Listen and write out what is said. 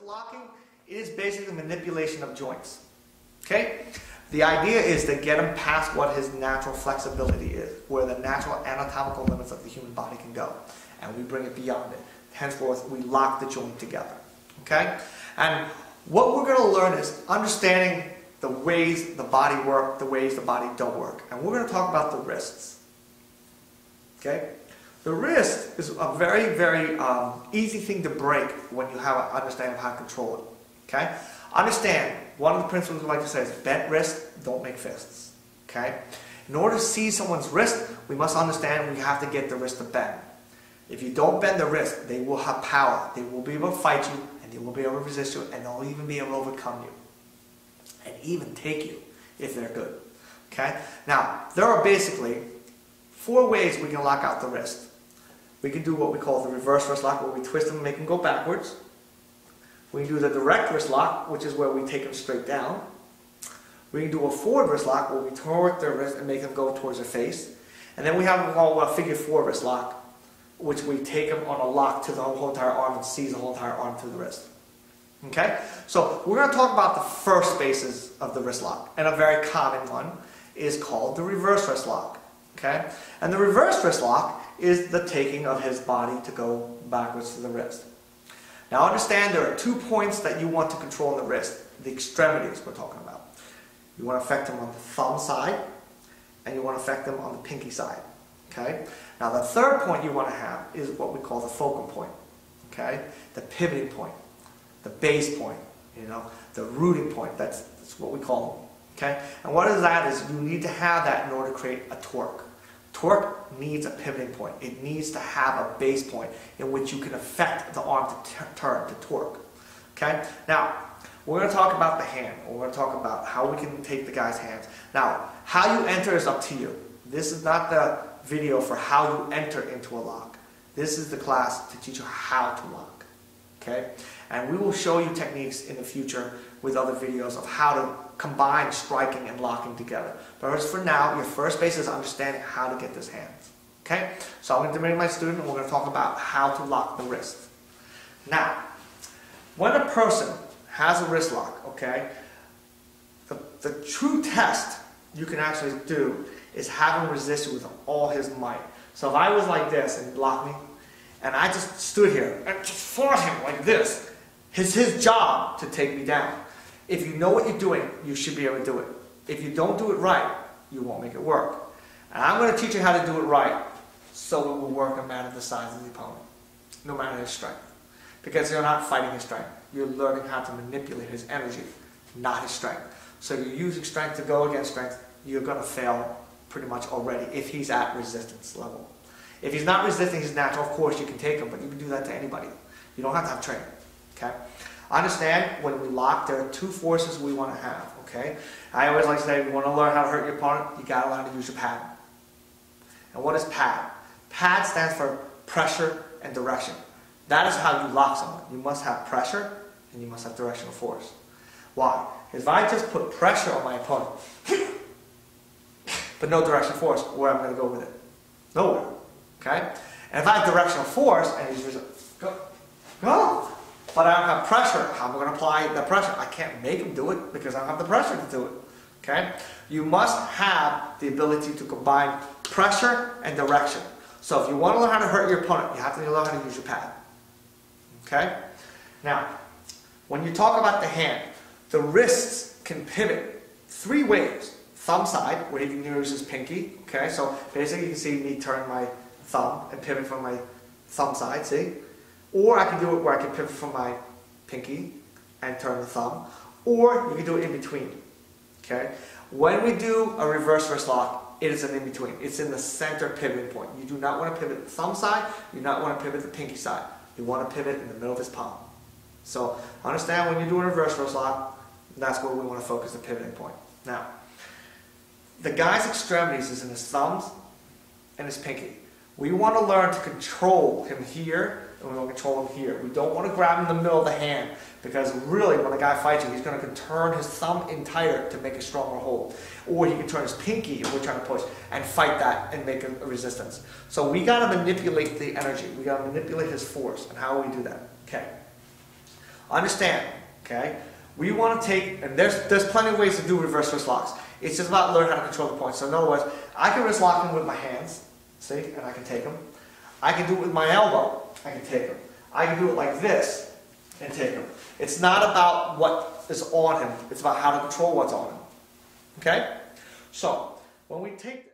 locking is basically manipulation of joints. Okay? The idea is to get him past what his natural flexibility is, where the natural anatomical limits of the human body can go. And we bring it beyond it. Henceforth, we lock the joint together. Okay? And what we're going to learn is understanding the ways the body works, the ways the body don't work. And we're going to talk about the wrists. Okay? The wrist is a very, very easy thing to break when you have an understanding of how to control it. Okay? Understand, one of the principles we like to say is bent wrists don't make fists. Okay? In order to see someone's wrist, we must understand we have to get the wrist to bend. If you don't bend the wrist, they will have power. They will be able to fight you, and they will be able to resist you, and they'll even be able to overcome you. And even take you, if they're good. Okay? Now, there are basically 4 ways we can lock out the wrist. We can do what we call the reverse wrist lock, where we twist them and make them go backwards. We can do the direct wrist lock, which is where we take them straight down. We can do a forward wrist lock, where we torque their wrist and make them go towards their face. And then we have what we call a figure 4 wrist lock, which we take them on a lock to the whole entire arm and seize the whole entire arm through the wrist. Okay? So we're going to talk about the first phases of the wrist lock. And a very common one is called the reverse wrist lock. Okay? And the reverse wrist lock is the taking of his body to go backwards to the wrist. Now understand there are 2 points that you want to control in the wrist, the extremities we're talking about. You want to affect them on the thumb side, and you want to affect them on the pinky side. Okay? Now the third point you want to have is what we call the focal point. Okay? The pivoting point, the base point, the rooting point. That's what we call them. Okay? And what is that is you need to have that in order to create a torque. Torque needs a pivoting point. It needs to have a base point in which you can affect the arm to turn, to torque. Okay? Now, we're going to talk about the hand. We're going to talk about how we can take the guy's hands. Now, how you enter is up to you. This is not the video for how you enter into a lock. This is the class to teach you how to lock. Okay? And we will show you techniques in the future with other videos of how to combine striking and locking together. But as for now, your first base is understanding how to get those hands. Okay? So I'm going to bring my student and we're going to talk about how to lock the wrist. Now, when a person has a wrist lock, okay, the true test you can actually do is have him resist you with all his might. So if I was like this and he blocked me, and I just stood here and just fought him like this, it's his job to take me down. If you know what you're doing, you should be able to do it. If you don't do it right, you won't make it work. And I'm going to teach you how to do it right, so it will work no matter the size of the opponent, no matter his strength. Because you're not fighting his strength. You're learning how to manipulate his energy, not his strength. So you're using strength to go against strength, you're going to fail pretty much already if he's at resistance level. If he's not resisting his natural, of course you can take him, but you can do that to anybody. You don't have to have training. Okay? Understand, when we lock, there are 2 forces we want to have. Okay? I always like to say, if you want to learn how to hurt your opponent, you got to learn to use your pad. And what is pad? Pad stands for pressure and direction. That is how you lock someone. You must have pressure and you must have directional force. Why? If I just put pressure on my opponent, but no directional force, where am I going to go with it? Nowhere. Okay? And if I have directional force and he's just go, but I don't have pressure, how am I going to apply the pressure? I can't make him do it because I don't have the pressure to do it. Okay? You must have the ability to combine pressure and direction. So if you want to learn how to hurt your opponent, you have to learn how to use your pad. Okay? Now, when you talk about the hand, the wrists can pivot 3 ways. Thumb side, where he can use his pinky. Okay? So basically you can see me turn my thumb and pivot from my thumb side, see? Or I can do it where I can pivot from my pinky and turn the thumb. Or you can do it in between. Okay? When we do a reverse wrist lock, it is an in between. It's in the center pivoting point. You do not want to pivot the thumb side. You do not want to pivot the pinky side. You want to pivot in the middle of his palm. So understand when you're doing a reverse wrist lock, that's where we want to focus the pivoting point. Now, the guy's extremities is in his thumbs and his pinky. We want to learn to control him here, and we want to control him here. We don't want to grab him in the middle of the hand, because really when the guy fights you, he's going to turn his thumb in tighter to make a stronger hold. Or he can turn his pinky, if we're trying to push, and fight that and make a resistance. So we got to manipulate the energy. We got to manipulate his force. And how will we do that? Okay. Understand, okay? We want to take, and there's plenty of ways to do reverse wrist locks. It's just about learning how to control the points. So in other words, I can wrist lock him with my hands, see, and I can take him. I can do it with my elbow, I can take him. I can do it like this and take him. It's not about what is on him, it's about how to control what's on him. Okay? So, when we take